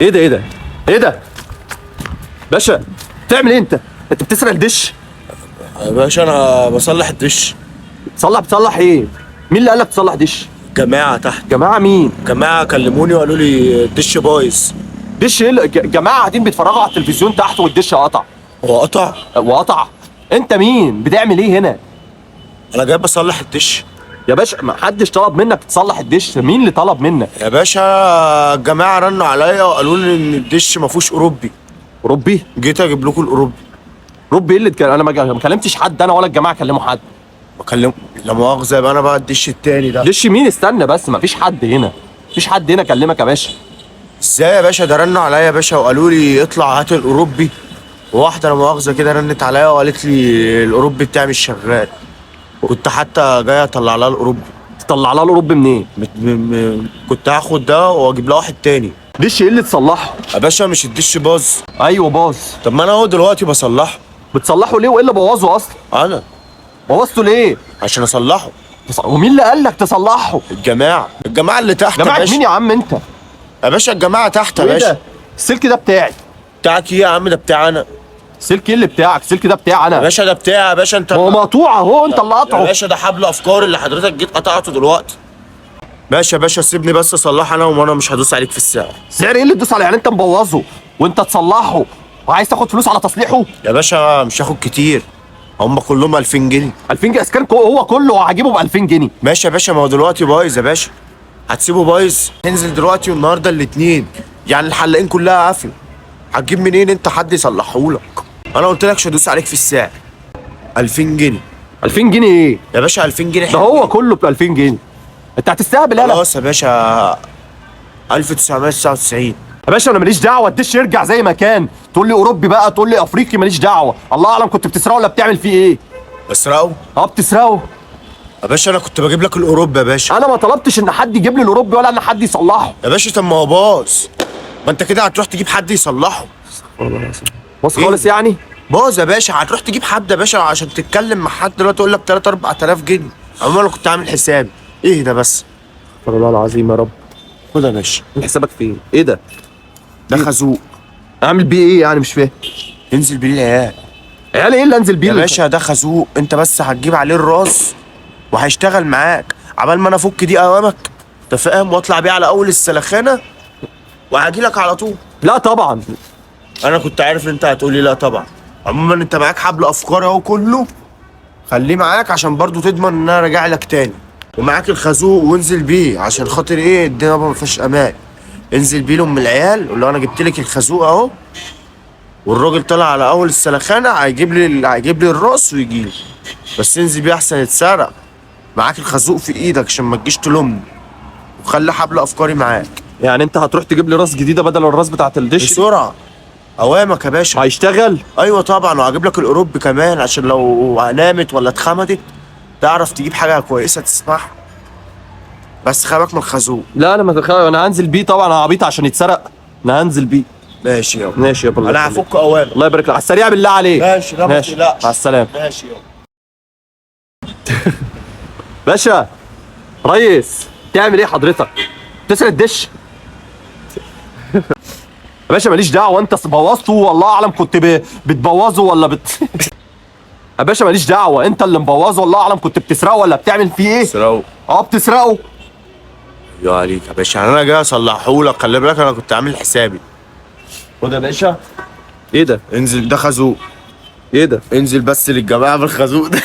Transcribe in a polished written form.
ايه ده ايه ده ايه ده باشا؟ بتعمل ايه انت؟ انت بتسرق الدش؟ يا باشا انا بصلح الدش. بتصلح ايه؟ مين اللي قالك تصلح دش؟ جماعه تحت. جماعه مين؟ جماعه كلموني وقالوا لي الدش بايظ. دش ايه جماعه قاعدين بيتفرجوا على التلفزيون تحت والدش قطع. هو قطع؟ وقطع؟ انت مين؟ بتعمل ايه هنا؟ انا جاي بصلح الدش. يا باشا ما حدش طلب منك تصلح الدش، مين اللي طلب منك؟ يا باشا الجماعه رنوا عليا وقالوا لي ان الدش ما فيهوش اوروبي. اوروبي؟ جيت اجيب لكم الاوروبي. اوروبي ايه اللي انا ما كلمتش حد، انا ولا الجماعه كلموا حد. بكلم لا مؤاخذه يبقى انا بقى الدش التاني ده. دش مين؟ استنى بس، ما فيش حد هنا، مفيش حد هنا كلمك يا باشا. ازاي يا باشا؟ ده رنوا عليا يا باشا وقالوا لي اطلع هات الاوروبي. وواحده لا مؤاخذه كده رنت عليا وقالت لي الاوروبي بتاعي مش شغال. كنت حتى جاي اطلع لها الاوروبي. تطلع لها الاوروبي منين؟ كنت هاخد ده واجيب لها واحد تاني. دش ايه اللي تصلحه؟ يا باشا مش الدش باظ؟ ايوه باظ. طب ما انا اهو دلوقتي بصلحه. بتصلحه ليه وايه اللي بوظه اصلا؟ انا بوظته ليه؟ عشان اصلحه. ومين اللي قال لك تصلحه؟ الجماعه اللي تحت يا جماعه باشا. مين يا عم انت؟ يا باشا الجماعه تحت يا ايه باشا. ده؟ السلك ده بتاعي. بتاعك ايه يا عم؟ ده بتاعي انا. السلك ايه اللي بتاعك؟ السلك ده بتاعي انا يا باشا ده بتاعي يا باشا انت. هو مقطوع اهو، انت اللي يا قاطعه. باشا ده حبل افكار اللي حضرتك جيت قطعته دلوقتي. باشا سيبني بس اصلحه انا وانا مش هدوس عليك في السعر. سعر ايه اللي تدوس عليه؟ يعني انت مبوظه وانت تصلحه وعايز تاخد فلوس على تصليحه؟ يا باشا مش هاخد كتير، هم كلهم 2000 جنيه. 2000 جنيه؟ اسكان هو كله هجيبه ب 2000 جنيه. ماشي يا باشا، ما هو دلوقتي بايظ يا باشا. هتسيبه بايظ؟ هنزل دلوقتي والنهارده الاثنين، يعني الحلاقين كلها قافله. هتجيب منين انت حد يصلحهولك؟ انا قلت لك مش هدوس عليك في السعر. 2000 جنيه. 2000 جنيه ايه؟ يا باشا 2000 جنيه ده هو كله ب 2000 جنيه. انت هتستهبل. انا خلاص يا باشا 1999. يا باشا انا ماليش دعوه، الدش يرجع زي ما كان. تقول لي اوروبي بقى، تقول لي افريقي، ماليش دعوه. الله اعلم كنت بتسرقه ولا بتعمل فيه ايه. بسرقه؟ بتسرقه يا باشا انا كنت بجيب لك الاوروبي يا باشا. انا ما طلبتش ان حد يجيب لي الاوروبي ولا ان حد يصلحه. يا باشا طب ما هو باظ، ما انت كده هتروح تجيب حد يصلحه. بص إيه؟ خالص يعني. باظ يا باشا، هتروح تجيب حد يا باشا عشان تتكلم مع حد دلوقتي يقول لك 3 4000 جنيه. عموما انا كنت عامل حسابي. ايه ده بس؟ استغفر الله العظيم يا رب. خد يا باشا. حسابك فين؟ ايه ده؟ ده خازوق. اعمل بيه ايه يعني؟ مش فاهم. انزل بيه العيال. عيال ايه اللي انزل بيه؟ يا باشا ده خازوق، انت بس هتجيب عليه الراس وهيشتغل معاك عبال ما انا افك دي قوامك، انت فاهم، واطلع بيه على اول السلخانه وهاجي لك على طول. لا طبعا. انا كنت عارف ان انت هتقولي لا طبعا. عموما انت معاك حبل افكار اهو كله، خليه معاك عشان برضو تضمن ان انا راجع لك تاني. ومعاك الخازوق وانزل بيه عشان خاطر ايه الدنيا ما فيهاش امان. انزل بيه لهم العيال قول له انا جبت لك الخازوق اهو، والراجل طلع على اول السلخانه هيجيب لي الراس ويجي لي. بس انزل بيه احسن يتسرق. معاك الخازوق في ايدك عشان ما تجيش تلومني، وخلي حبل افكاري معاك. يعني انت هتروح تجيب لي راس جديده بدل الراس بتاعت الدش؟ بسرعه اوامك يا باشا. هيشتغل؟ ايوه طبعا، وهجيب لك الاوروبي كمان عشان لو نامت ولا اتخمدت تعرف تجيب حاجه كويسه تسمعها. بس خلي من الخازوق. لا انا هنزل بيه طبعا، انا عبيط عشان يتسرق. انا هنزل بيه. ماشي يابا. ماشي يابا. انا هفك اوامر. الله يبارك لك. على السريع بالله عليك. ماشي لا ما تقلقش. مع السلامه. ماشي يابا. باشا ريس، تعمل ايه حضرتك؟ تسرق الدش؟ يا باشا ماليش دعوه، انت بوظته والله اعلم كنت بتبوظه ولا يا باشا ماليش دعوه، انت اللي مبوظه والله اعلم كنت بتسرقه ولا بتعمل فيه ايه؟ بسرقه. بتسرقه. يا عليك يا باشا، انا جاي اصلحهولك، خلي بالك انا كنت عامل حسابي. خد يا باشا. ايه ده؟ انزل، ده خازوق. ايه ده؟ انزل بس للجماعه بالخازوق ده.